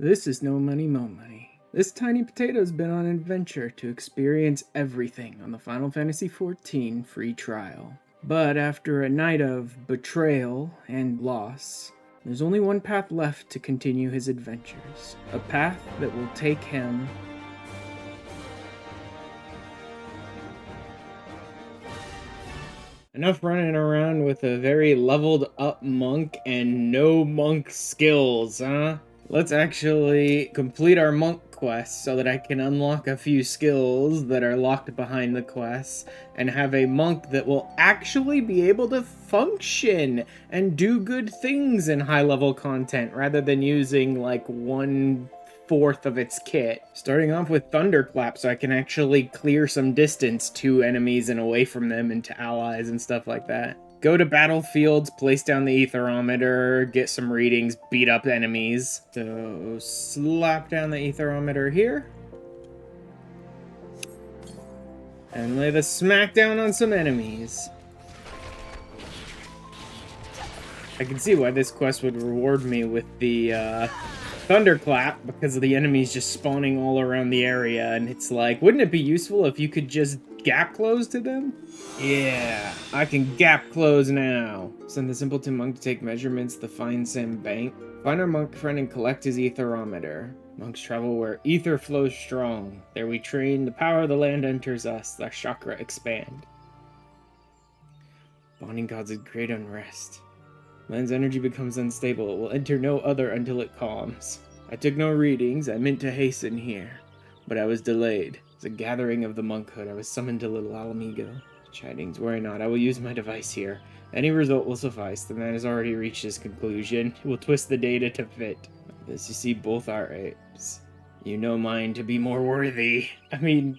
This is No Money Mo Money. This tiny potato's been on an adventure to experience everything on the Final Fantasy XIV free trial. But after a night of betrayal and loss, there's only one path left to continue his adventures. A path that will take him enough running around with a very leveled up monk and no monk skills, huh? Let's actually complete our monk quest so that I can unlock a few skills that are locked behind the quests and have a monk that will actually be able to function and do good things in high level content rather than using like 1/4 of its kit. Starting off with Thunderclap so I can actually clear some distance to enemies and away from them and to allies and stuff like that. Go to battlefields, place down the etherometer, get some readings, beat up enemies. So slap down the etherometer here. And lay the smackdown on some enemies. I can see why this quest would reward me with the Thunderclap, because of the enemies just spawning all around the area, and it's like, wouldn't it be useful if you could just gap close to them? Yeah, I can gap close now. Send the simpleton monk to take measurements at the Fine Sim Bank. Find our monk friend and collect his etherometer. Monks travel where ether flows strong. There we train, the power of the land enters us, our chakra expand. Bonding causes great unrest. Land's energy becomes unstable. It will enter no other until it calms. I took no readings. I meant to hasten here, but I was delayed. It's a gathering of the monkhood. I was summoned to Little Alamigo. Chidings, worry not. I will use my device here. Any result will suffice. The man has already reached his conclusion. He will twist the data to fit. This you see both our apes. You know mine to be more worthy. I mean,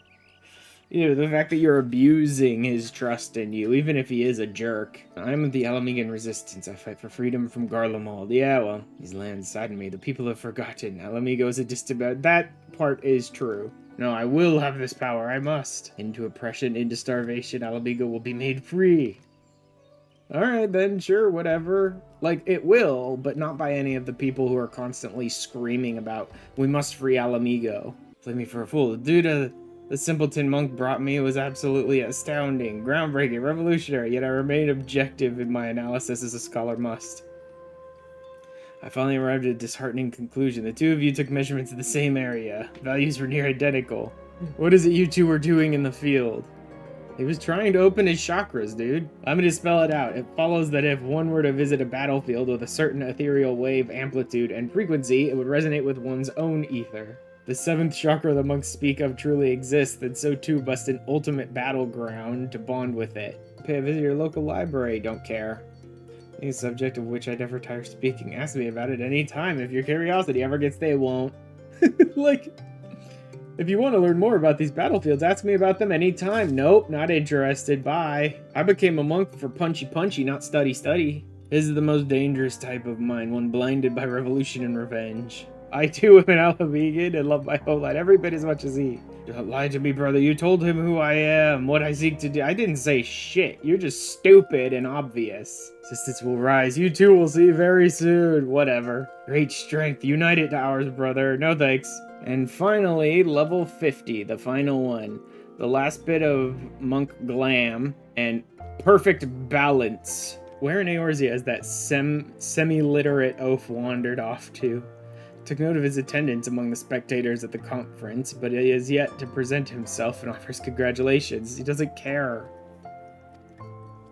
you know, the fact that you're abusing his trust in you, even if he is a jerk. I'm of the Alamigan Resistance. I fight for freedom from Garlemald. Yeah, well, these lands sadden me. The people have forgotten. Alamigo is a distant... That part is true. No, I will have this power. I must. Into oppression, into starvation, Alamigo will be made free. Alright then, sure, whatever. Like, it will, but not by any of the people who are constantly screaming about, we must free Alamigo. Play me for a fool. Due to... the simpleton monk brought me was absolutely astounding, groundbreaking, revolutionary, yet I remain objective in my analysis as a scholar must. I finally arrived at a disheartening conclusion. The two of you took measurements of the same area. Values were near identical. What is it you two were doing in the field? He was trying to open his chakras, dude. I'm going to spell it out. It follows that if one were to visit a battlefield with a certain ethereal wave amplitude and frequency, it would resonate with one's own ether. The 7th chakra the monks speak of truly exists, then so too must an ultimate battleground to bond with it. Pay a visit to your local library, don't care. A subject of which I never tire speaking. Ask me about it any time. If your curiosity ever gets they won't. Like, if you want to learn more about these battlefields, ask me about them anytime. Nope, not interested. Bye. I became a monk for punchy, not study. This is the most dangerous type of mind, one blinded by revolution and revenge. I too am an Alamigan and love my whole life every bit as much as he. Don't lie to me, brother. You told him who I am, what I seek to do. I didn't say shit. You're just stupid and obvious. Resistance will rise. You too will see very soon. Whatever. Great strength. Unite it to ours, brother. No thanks. And finally, level 50, the final one. The last bit of monk glam and perfect balance. Where in Eorzea is that semi-literate oaf wandered off to? Took note of his attendance among the spectators at the conference, but he has yet to present himself and offers congratulations. He doesn't care.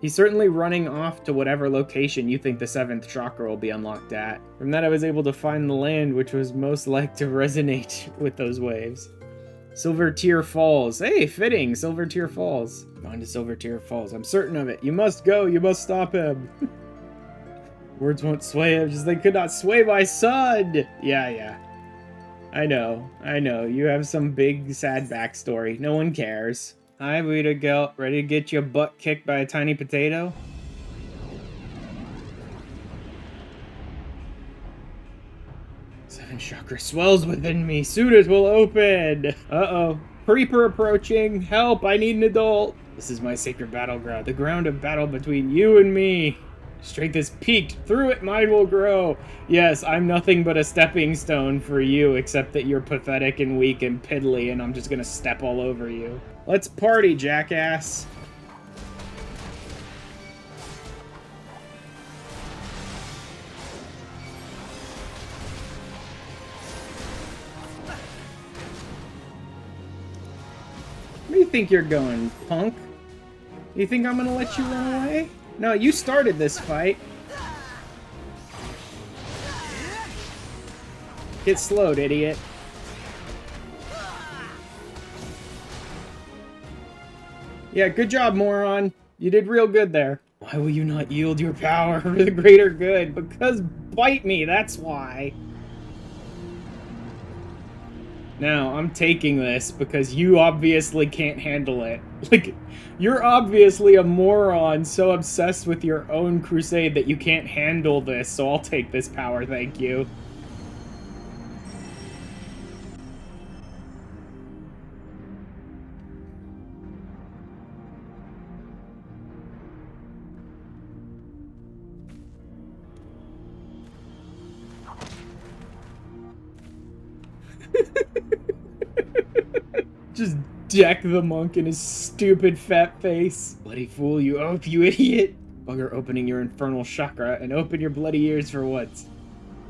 He's certainly running off to whatever location you think the 7th chakra will be unlocked at. From that I was able to find the land which was most like to resonate with those waves. Silver Tear Falls. Hey, fitting! Silver Tear Falls. Gone to Silver Tear Falls. I'm certain of it. You must go. You must stop him. Words won't sway him, just they could not sway my son! Yeah. I know. You have some big, sad backstory. No one cares. Hi, Vita Gelt. Ready to get your butt kicked by a tiny potato? Seven chakra swells within me. Soon it will open! Uh-oh. Creeper approaching. Help, I need an adult. This is my sacred battleground. The ground of battle between you and me. Strength is peaked. Through it, mine will grow. Yes, I'm nothing but a stepping stone for you, except that you're pathetic and weak and piddly, and I'm just gonna step all over you. Let's party, jackass. Where do you think you're going, punk? You think I'm gonna let you run away? No, you started this fight. Get slowed, idiot. Yeah, good job, moron. You did real good there. Why will you not yield your power for the greater good? Because bite me, that's why. Now, I'm taking this because you obviously can't handle it. Like, you're obviously a moron so obsessed with your own crusade that you can't handle this, so I'll take this power, thank you. Just deck the monk in his stupid fat face. Bloody fool, you oaf, you idiot! Bugger opening your infernal chakra and open your bloody ears for once.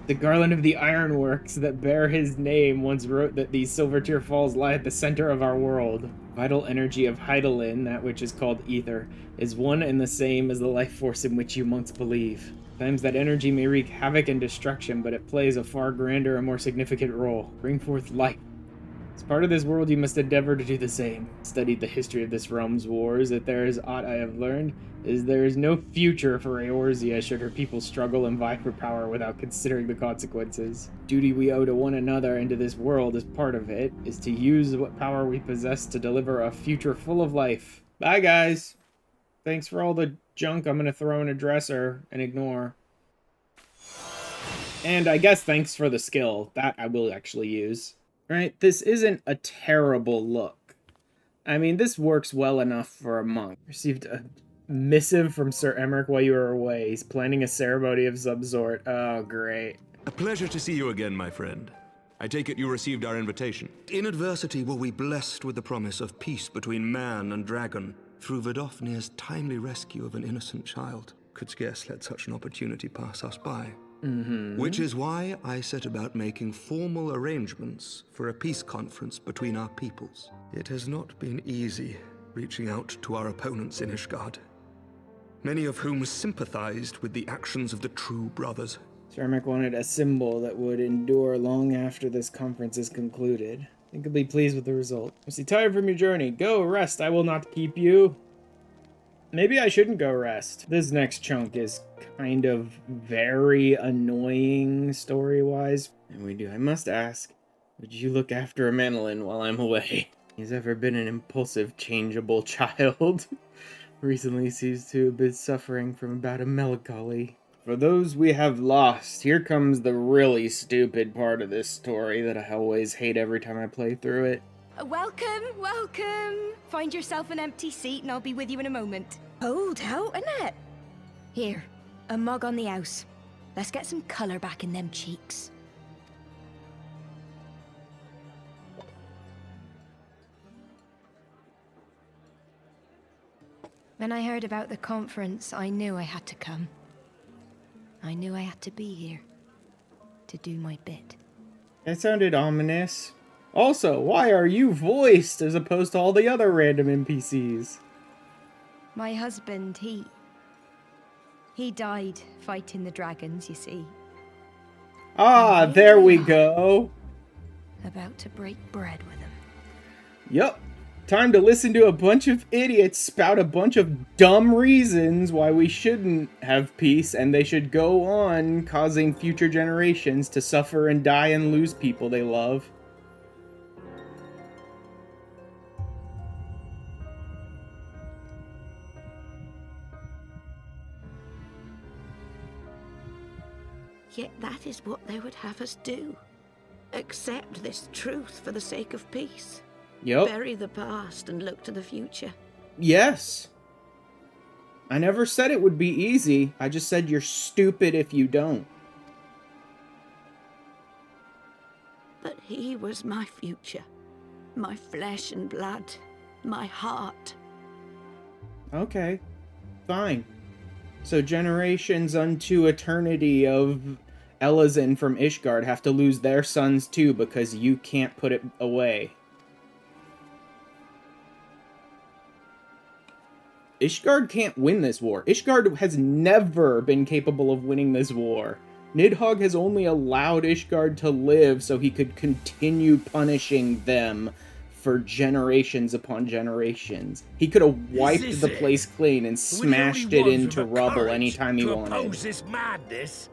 The garland of the ironworks that bear his name once wrote that these silver tear falls lie at the center of our world. Vital energy of Heidelin, that which is called ether, is one and the same as the life force in which you monks believe. Sometimes that energy may wreak havoc and destruction, but it plays a far grander and more significant role. Bring forth life. As part of this world, you must endeavor to do the same. Studied the history of this realm's wars. If there is aught I have learned, is there is no future for Eorzea should her people struggle and vie for power without considering the consequences. Duty we owe to one another and to this world as part of it is to use what power we possess to deliver a future full of life. Bye, guys. Thanks for all the junk I'm gonna throw in a dresser and ignore. And I guess thanks for the skill. That I will actually use. Right, this isn't a terrible look. I mean, this works well enough for a monk. Received a missive from Sir Emmerich while you were away. He's planning a ceremony of some sort. Oh, great. A pleasure to see you again, my friend. I take it you received our invitation. In adversity were we blessed with the promise of peace between man and dragon. Through Vidofnir's timely rescue of an innocent child. Could scarce let such an opportunity pass us by. Which is why I set about making formal arrangements for a peace conference between our peoples. It has not been easy reaching out to our opponents in Ishgard, many of whom sympathized with the actions of the true brothers. Sir Emmerich wanted a symbol that would endure long after this conference is concluded. I think he'll be pleased with the result. Is he tired from your journey? Go rest, I will not keep you. Maybe I shouldn't go rest. This next chunk is kind of very annoying story-wise. And we do. I must ask, would you look after Manolin while I'm away? He's ever been an impulsive, changeable child. Recently seems to have been suffering from a bout of melancholy. For those we have lost, here comes the really stupid part of this story that I always hate every time I play through it. Welcome, welcome. Find yourself an empty seat and I'll be with you in a moment. Hold out, Annette. Here, a mug on the house. Let's get some colour back in them cheeks. When I heard about the conference, I knew I had to come. I knew I had to be here. To do my bit. That sounded ominous. Also, why are you voiced as opposed to all the other random NPCs? My husband, he died fighting the dragons, you see. Ah, there we go. About to break bread with them. Yup. Time to listen to a bunch of idiots spout a bunch of dumb reasons why we shouldn't have peace and they should go on causing future generations to suffer and die and lose people they love. Yet that is what they would have us do. Accept this truth for the sake of peace. Yep. Bury the past and look to the future. Yes. I never said it would be easy. I just said you're stupid if you don't. But he was my future. My flesh and blood. My heart. Okay, fine. So generations unto eternity of Elazin from Ishgard have to lose their sons too because you can't put it away. Ishgard can't win this war. Ishgard has never been capable of winning this war. Nidhogg has only allowed Ishgard to live so he could continue punishing them for generations upon generations. He could have wiped the place clean and smashed it into rubble anytime he wanted. Oppose this madness?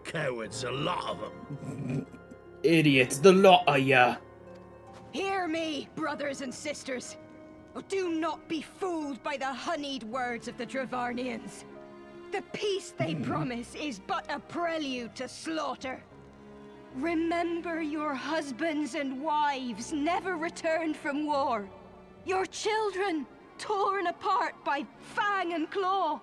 Cowards, a lot of them. Idiots, the lot of ya. Hear me, brothers and sisters. Do not be fooled by the honeyed words of the Dravarnians. The peace they promise is but a prelude to slaughter. Remember your husbands and wives never returned from war. Your children torn apart by fang and claw.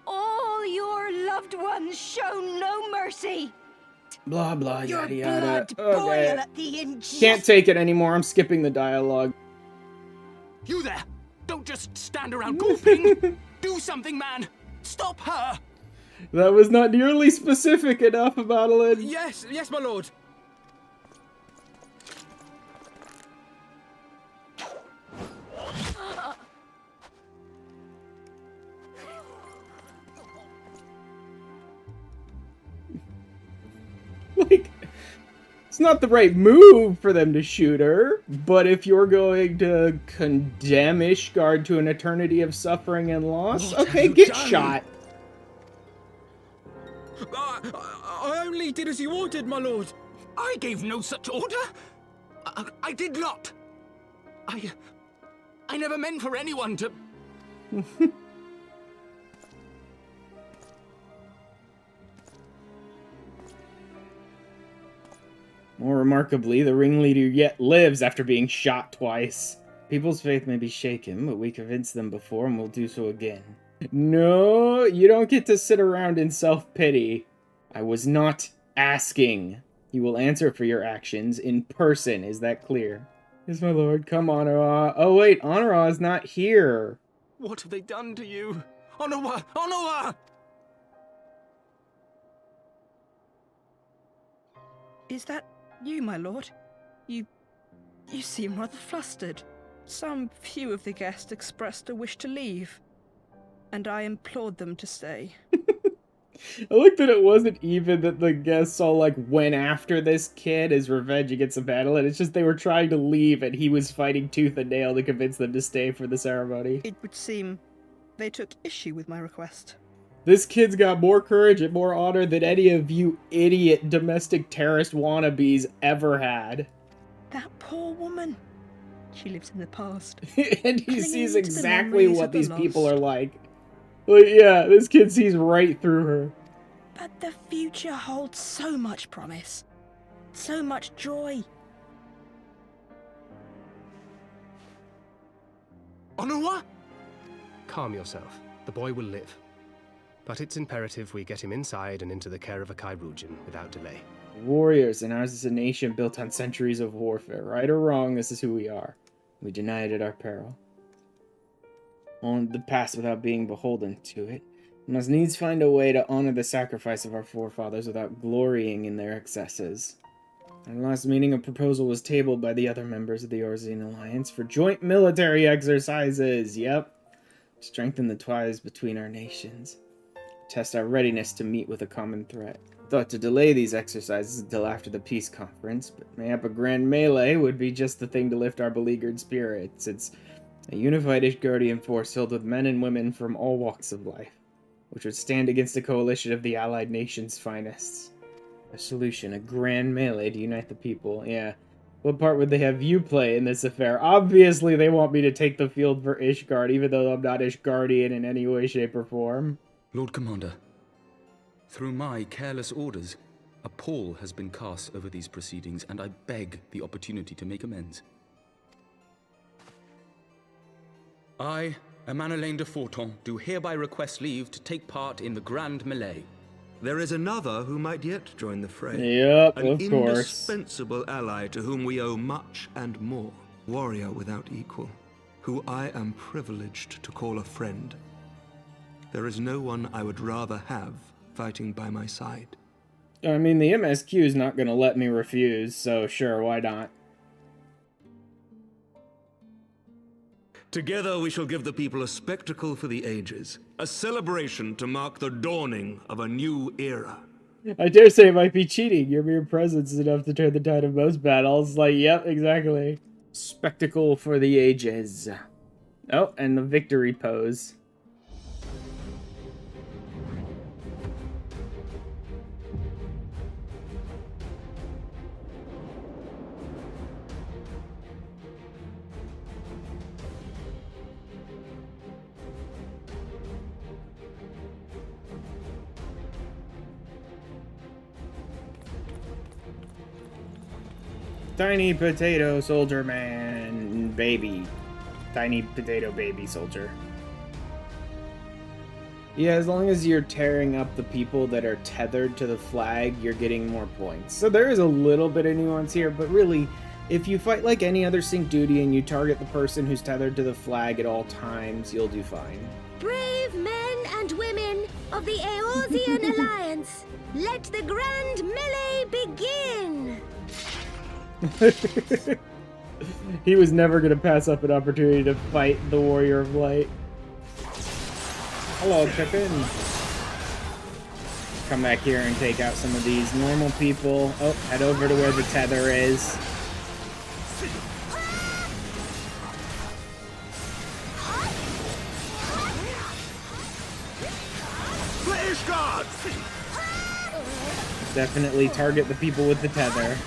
All your loved ones shown no mercy. Blah, blah, Your yada, yada. blood boil at the injustice. Can't take it anymore. I'm skipping the dialogue. You there! Don't just stand around gawping! Do something, man! Stop her! That was not nearly specific enough, Madeline. Yes, my lord! Like, it's not the right move for them to shoot her, but if you're going to condemn Ishgard to an eternity of suffering and loss, okay, get shot. I only did as you ordered, my lord. I gave no such order. I did not. I never meant for anyone to... More remarkably, the ringleader yet lives after being shot twice. People's faith may be shaken, but we convinced them before and we'll do so again. No, you don't get to sit around in self-pity. I was not asking. You will answer for your actions in person, is that clear? Yes, my lord. Come, Honora. Oh wait, Honora is not here. What have they done to you? Honora! Honora! Is that you, my lord? You seem rather flustered. Some few of the guests expressed a wish to leave, and I implored them to stay. I like that it wasn't even that the guests all, like, went after this kid as revenge against the battle, and it's just they were trying to leave and he was fighting tooth and nail to convince them to stay for the ceremony. It would seem they took issue with my request. This kid's got more courage and more honor than any of you idiot domestic terrorist wannabes ever had. That poor woman. She lives in the past. And he Clinging sees to the exactly memories what of the these people lost. are like. Like, yeah, this kid sees right through her. But the future holds so much promise. So much joy. Honora? Calm yourself. The boy will live. But it's imperative we get him inside and into the care of a Kairoujan without delay. Warriors, and ours is a nation built on centuries of warfare. Right or wrong, this is who we are. We deny it at our peril. On the past without being beholden to it. We must needs find a way to honor the sacrifice of our forefathers without glorying in their excesses. At our last meeting, a proposal was tabled by the other members of the Orzian Alliance for joint military exercises. Yep. Strengthen the ties between our nations. Test our readiness to meet with a common threat. Thought to delay these exercises until after the peace conference, but mayhap a grand melee would be just the thing to lift our beleaguered spirits. It's a unified Ishgardian force filled with men and women from all walks of life, which would stand against a coalition of the allied nations' finest. A solution, a grand melee to unite the people. Yeah. What part would they have you play in this affair? Obviously they want me to take the field for Ishgard, even though I'm not Ishgardian in any way, shape, or form. Lord Commander, through my careless orders, a pall has been cast over these proceedings, and I beg the opportunity to make amends. I Emmanuel de Forton do hereby request leave to take part in the Grand Melee. There is another who might yet join the fray. Yep, An of course. indispensable ally to whom we owe much and more. Warrior without equal, who I am privileged to call a friend. There is no one I would rather have fighting by my side. I mean, the MSQ is not going to let me refuse, so sure, why not? Together we shall give the people a spectacle for the ages, a celebration to mark the dawning of a new era. I dare say it might be cheating. Your mere presence is enough to turn the tide of most battles. Like, yep, exactly. Spectacle for the ages. Oh, and the victory pose. Tiny potato soldier man, baby. Tiny potato baby soldier. Yeah, as long as you're tearing up the people that are tethered to the flag, you're getting more points. So there is a little bit of nuance here, but really, if you fight like any other sync duty and you target the person who's tethered to the flag at all times, you'll do fine. Brave men and women of the Eorzean Alliance, let the grand melee begin! He was never going to pass up an opportunity to fight the Warrior of Light. Hello, Pippin. Come back here and take out some of these normal people. Oh, head over to where the tether is. Flash guard! Definitely target the people with the tether.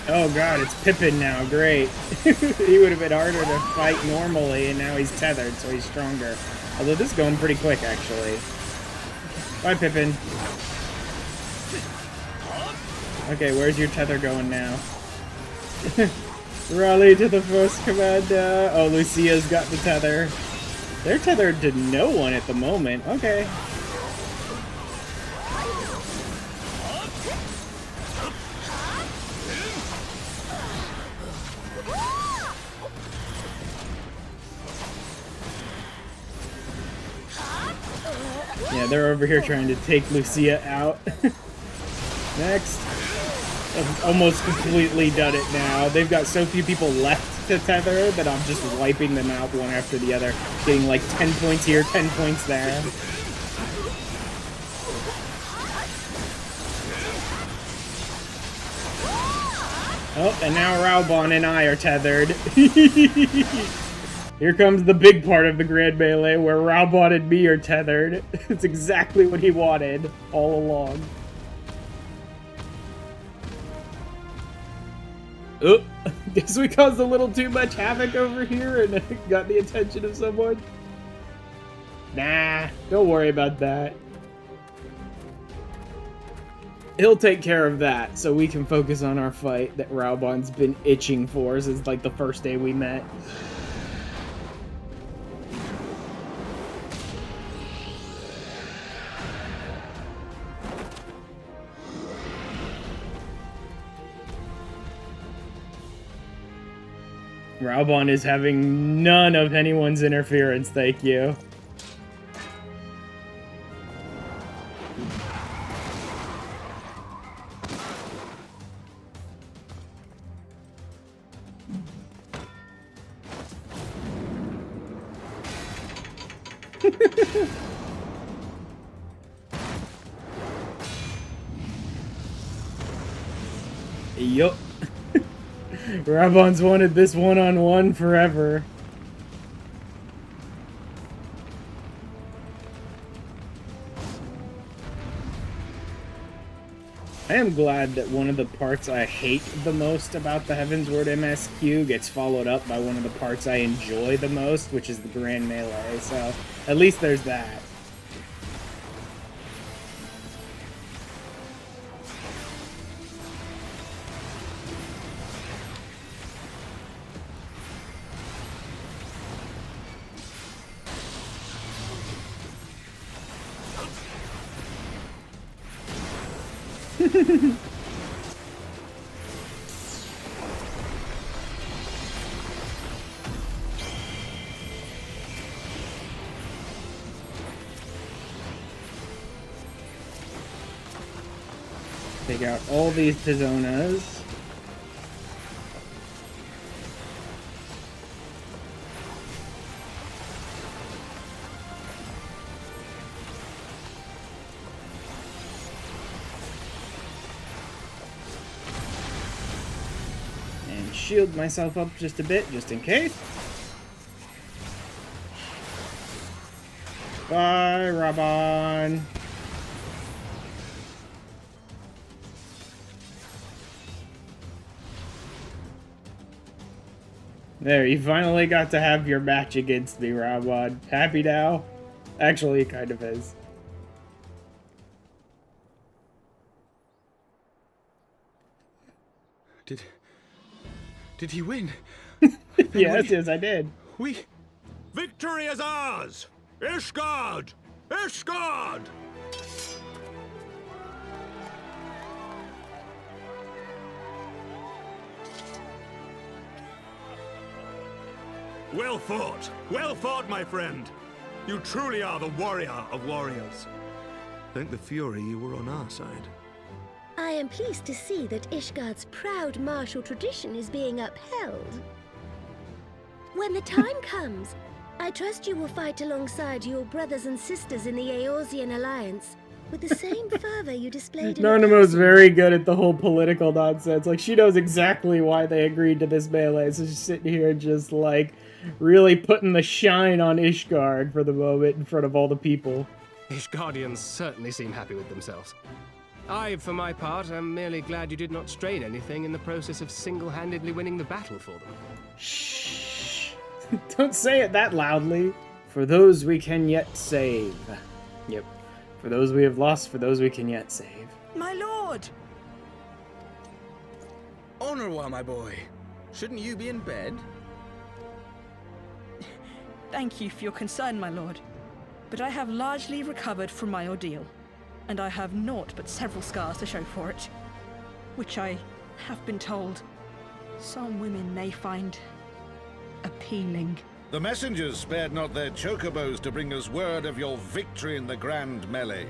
Oh god, it's Pippin now, great. He would have been harder to fight normally, and now he's tethered, so he's stronger. Although this is going pretty quick, actually. Bye, Pippin. Okay, where's your tether going now? Rally to the first commander. Oh, Lucia's got the tether. They're tethered to no one at the moment. Okay. Yeah, they're over here trying to take Lucia out. Next. I've almost completely done it now. They've got so few people left to tether that I'm just wiping them out one after the other. Getting like 10 points here, 10 points there. Oh, and now Raubon and I are tethered. Here comes the big part of the Grand Melee, where Raubon and me are tethered. It's exactly what he wanted all along. Oh, guess we caused a little too much havoc over here and got the attention of someone. Nah, don't worry about that. He'll take care of that, so we can focus on our fight that Raubon's been itching for since like the first day we met. Raubon is having none of anyone's interference, thank you. Yup. Raubon's wanted this one-on-one forever. I am glad that one of the parts I hate the most about the Heavensward MSQ gets followed up by one of the parts I enjoy the most, which is the Grand Melee, so at least there's that. Take out all these Pizonas. And shield myself up just a bit, just in case. Bye, Rabon. There, you finally got to have your match against me, Rabon. Happy now? Actually, he kind of is. Did he win? Yes, I did. Victory is ours! Ishgard! Ishgard! Well fought, my friend. You truly are the warrior of warriors. Thank the Fury you were on our side. I am pleased to see that Ishgard's proud martial tradition is being upheld. When the time comes, I trust you will fight alongside your brothers and sisters in the Eorzean Alliance with the same fervor you displayed in Narnimo's very good at the whole political nonsense. Like, she knows exactly why they agreed to this melee, so she's sitting here just, like, really putting the shine on Ishgard for the moment in front of all the people. Ishgardians certainly seem happy with themselves. I, for my part, am merely glad you did not strain anything in the process of single-handedly winning the battle for them. Shh. Don't say it that loudly. For those we can yet save. Yep. For those we have lost, for those we can yet save. My lord! Honorwa, my boy. Shouldn't you be in bed? Thank you for your concern, my lord. But I have largely recovered from my ordeal, and I have naught but several scars to show for it, which I have been told some women may find appealing. The messengers spared not their chocobos to bring us word of your victory in the grand melee.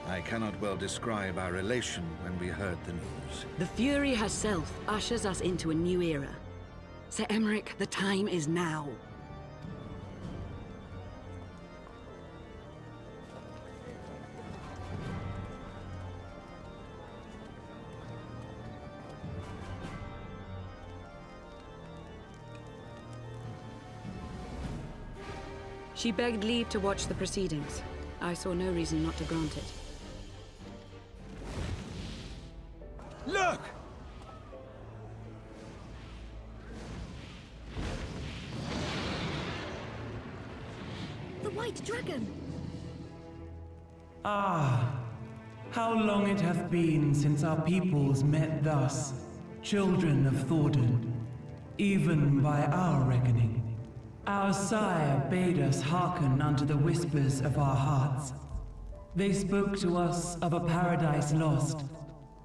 I cannot well describe our elation when we heard the news. The Fury herself ushers us into a new era. Sir Emmerich, the time is now. She begged leave to watch the proceedings. I saw no reason not to grant it. Look! The White Dragon! Ah, how long it hath been since our peoples met thus, children of Thordan, even by our reckoning. Our sire bade us hearken unto the whispers of our hearts. They spoke to us of a paradise lost,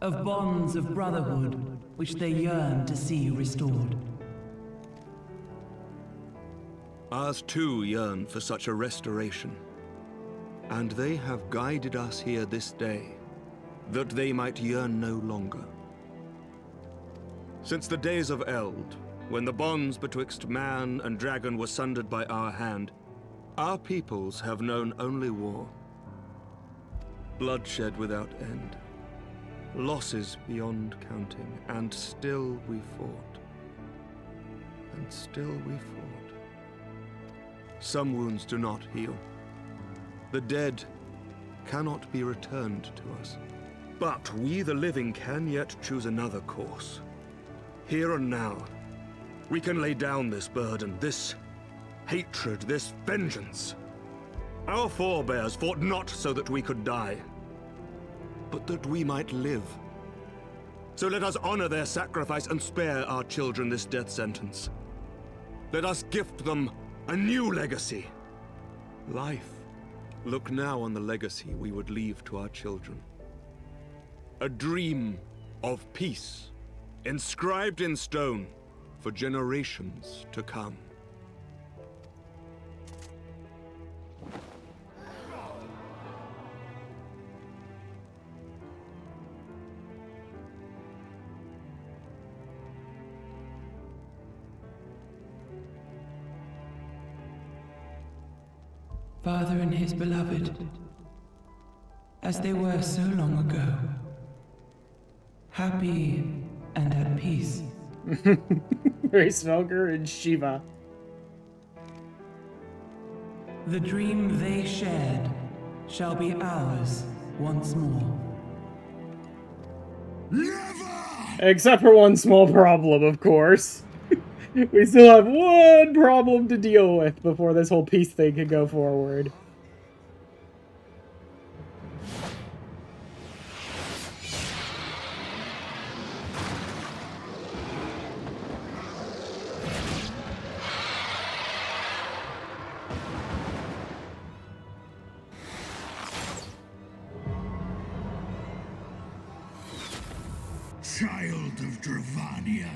of bonds of brotherhood which they yearned to see restored. Ours too yearn for such a restoration. And they have guided us here this day, that they might yearn no longer. Since the days of Eld, when the bonds betwixt man and dragon were sundered by our hand, our peoples have known only war. Bloodshed without end. Losses beyond counting, and still we fought. And still we fought. Some wounds do not heal. The dead cannot be returned to us. But we the living can yet choose another course. Here and now, we can lay down this burden, this hatred, this vengeance. Our forebears fought not so that we could die, but that we might live. So let us honor their sacrifice and spare our children this death sentence. Let us gift them a new legacy. Life. Look now on the legacy we would leave to our children. A dream of peace, inscribed in stone for generations to come. Father and his beloved, as they were so long ago, happy and at peace. Svelger and Shiva. The dream they shared shall be ours once more. Except for one small problem, of course. We still have one problem to deal with before this whole peace thing can go forward. Child of Dravania,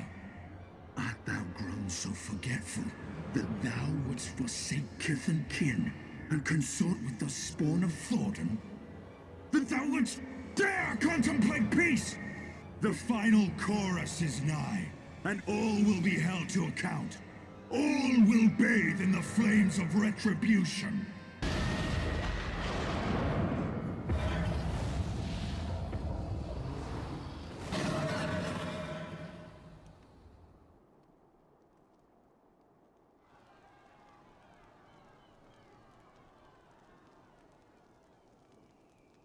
art thou grown so forgetful that thou wouldst forsake kith and kin and consort with the spawn of Thornton? That thou wouldst dare contemplate peace? The final chorus is nigh, and all will be held to account. All will bathe in the flames of retribution.